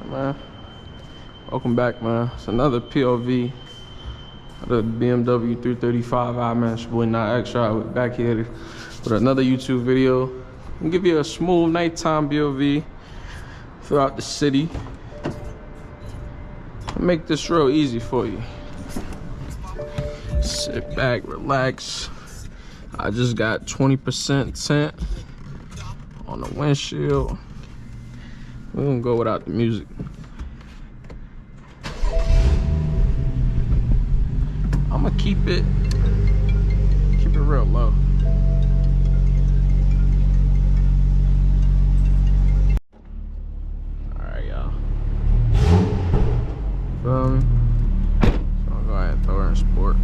man? Welcome back, man. It's another POV of the BMW 335i, man. It's your boy Not Extra. We're back here with another YouTube video. I'll give you a smooth nighttime POV throughout the city. I'll make this real easy for you. Sit back, relax. I just got 20% tint on the windshield. We're gonna go without the music. I'm gonna keep it real low. Alright, y'all. Feel me? So I'll go ahead and throw her in sport.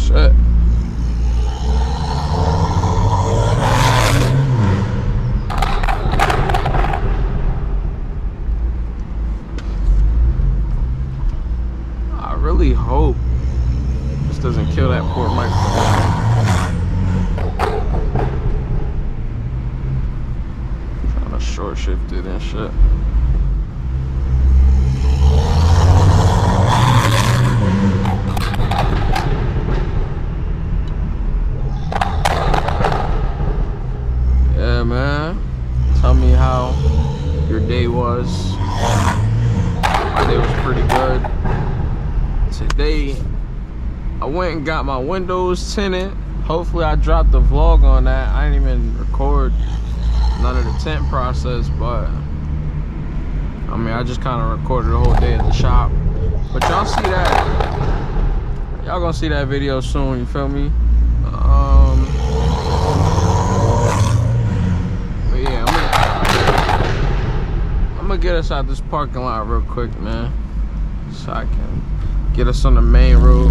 Shit. I really hope this doesn't kill that poor microphone. Trying to short shift it and shit. Yeah, man. Tell me how your day was. My day was pretty good. Today, I went and got my windows tinted. Hopefully I dropped the vlog on that. I didn't even record none of the tint process, but I mean, I just kind of recorded the whole day at the shop. But y'all see that. Y'all gonna see that video soon, you feel me? But yeah, I'm gonna get us out this parking lot real quick, man, so I can get us on the main road.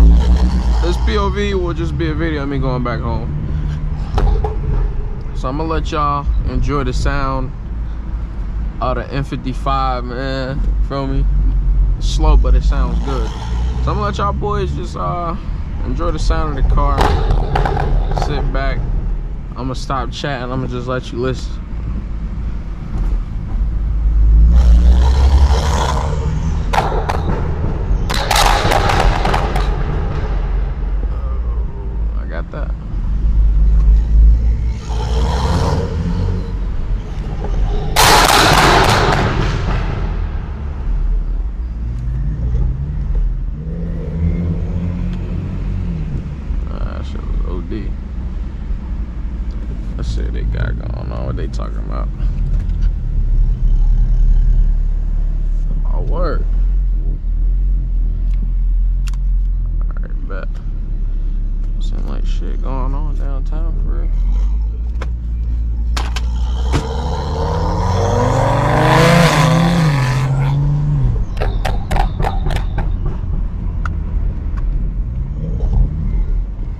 This POV will just be a video of me going back home. So I'm gonna let y'all enjoy the sound of the n55, man. Feel me? It's slow, but it sounds good. So I'm gonna let y'all boys just enjoy the sound of the car. Sit back. I'm gonna stop chatting. I'm gonna just let you listen. That. That shit was OD. Let's see what they got going on. What they talking about? Oh, word. Alright, bet. Seem like shit going on downtown for real.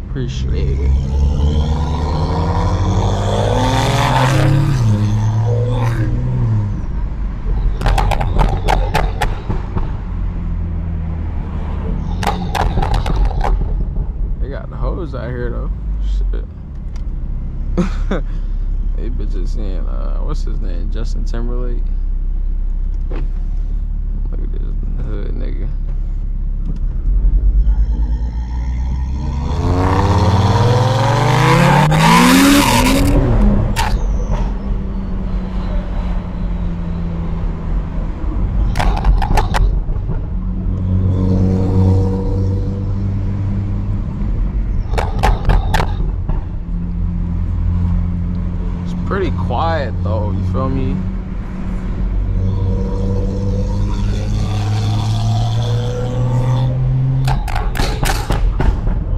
Appreciate it. Out here though, shit. They bitches saying, what's his name? Justin Timberlake. Look at this hood nigga. Pretty quiet though, you feel me?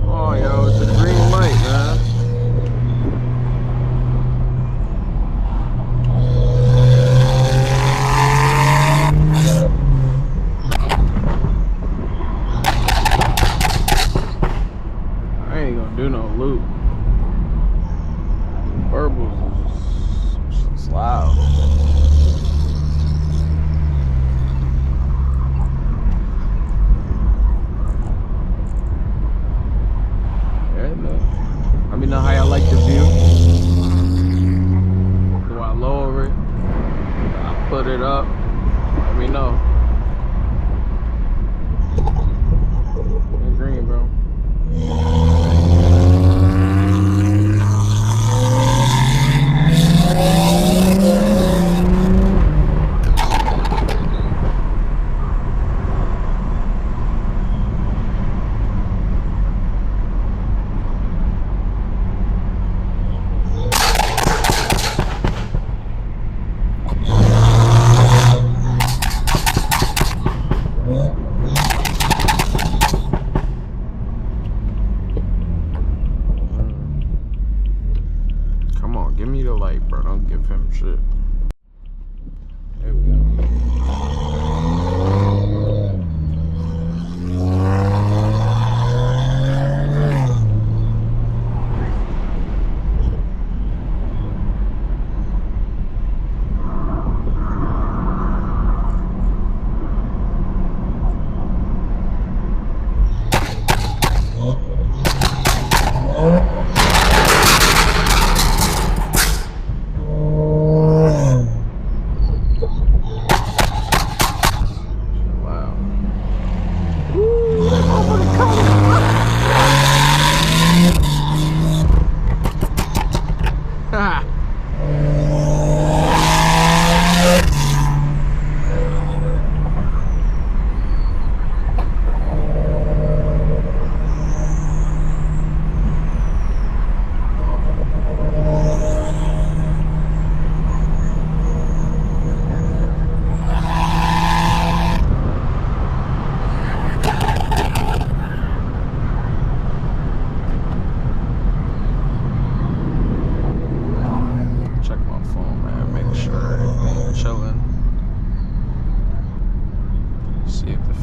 Oh, yo, it's a green light, man. loop. Verbals is just loud. Yeah, man. Let me know how y'all like the view. Do I lower it? I put it up. Let me know. Green, bro. Come on, give me the light, bro. Don't give him shit. There we go.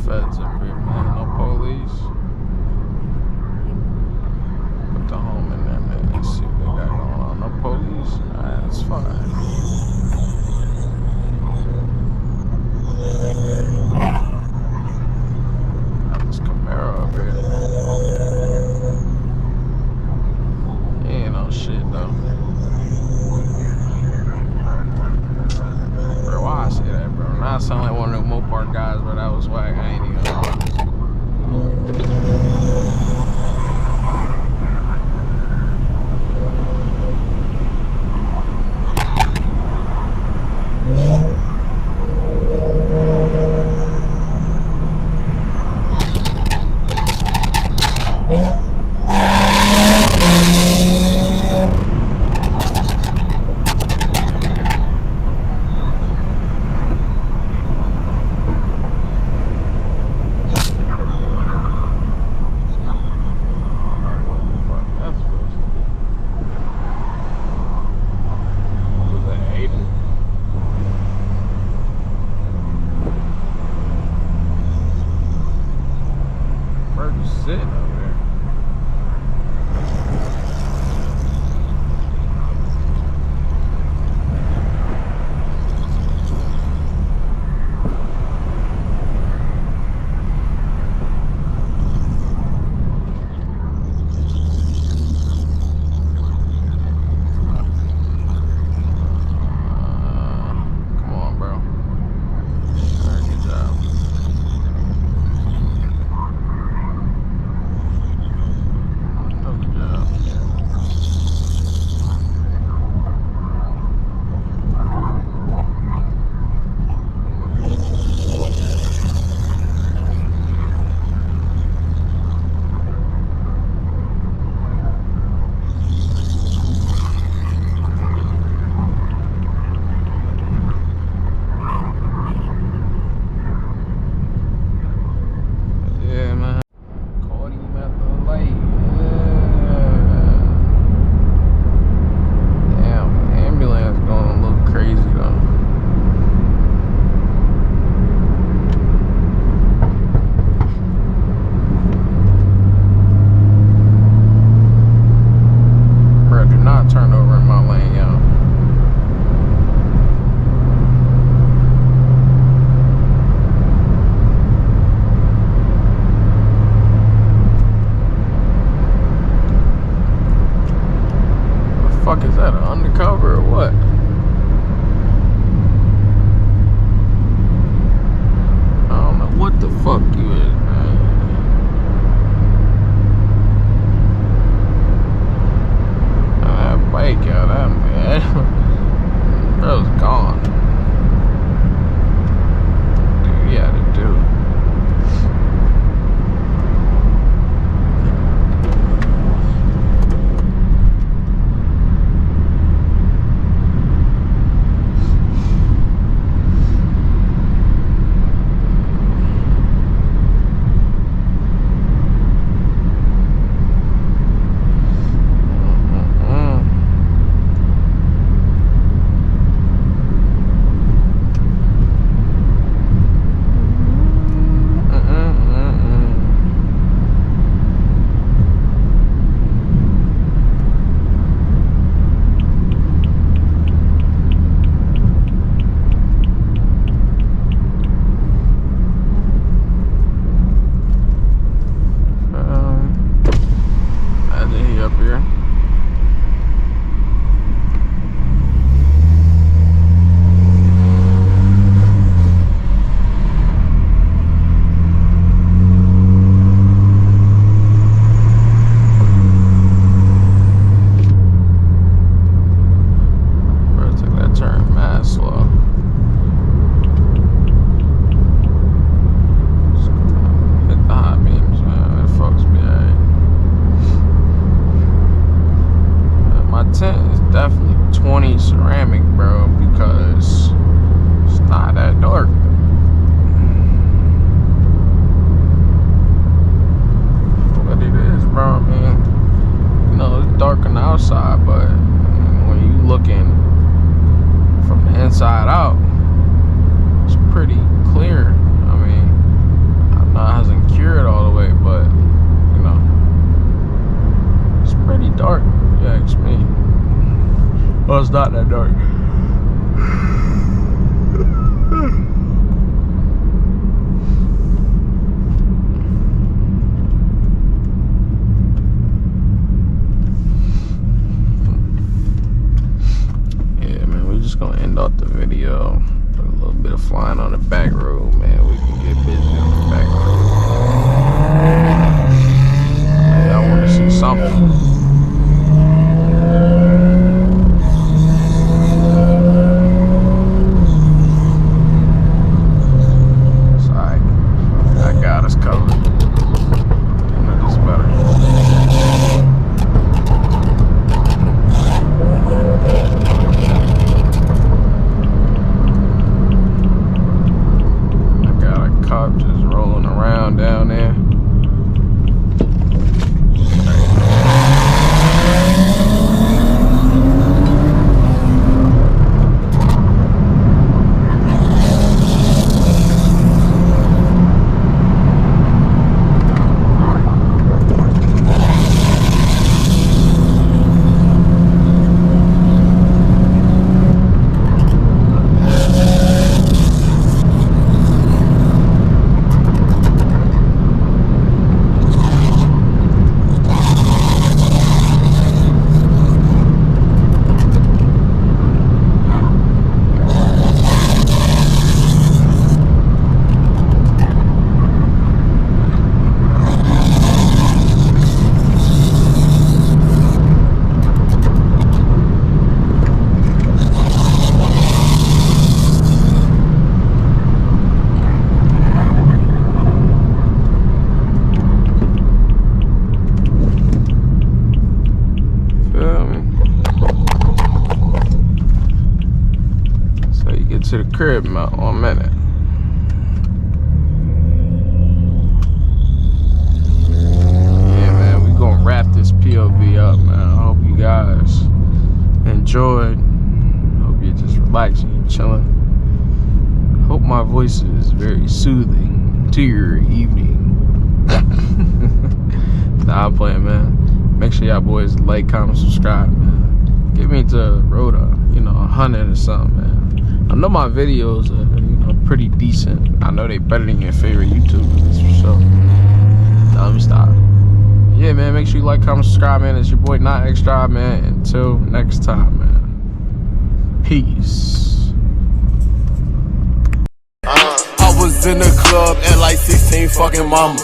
Feds up here, man. No police. Put the home in there, man. Let's see what they got going on. No police. Alright, that's fine. Got this Camaro up here. He ain't no shit, though. Bro, why I say that, bro? Now I sound like one of them Mopar guys, but that was whack. I ain't even gonna. Sitting over there. Come on, bro. All right, good job. Is that an undercover or what? I don't know what the fuck you is, man. That bike out of man. Bro's gone. Dude, he had to do. Ceramic, bro, because it's not that dark. What it is, bro, I mean, you know, it's dark on the outside, but when you looking from the inside out, it's pretty clear. I mean, I know it hasn't cured all the way, but you know, it's pretty dark, if you ask me. Well, it's not that dark. Yeah, man, we're just gonna end off the video with a little bit of flying on the back road, man. We can get busy on the back road. Hey, I want to see something. To the crib in a minute. Yeah, man, we gonna wrap this POV up, man. I hope you guys enjoyed. Hope you're just relaxing and chilling. Hope my voice is very soothing to your evening. Nah, I'm playing, man. Make sure y'all boys like, comment, subscribe, man. Get me to road you know, 100 or something, man. I know my videos are, you know, pretty decent. I know they better than your favorite YouTubers, for sure. Now, let me stop. yeah, man, make sure you like, comment, subscribe, man. It's your boy, Not Extra, man. Until next time, man. Peace. I was in the club at like 16 fucking mamas.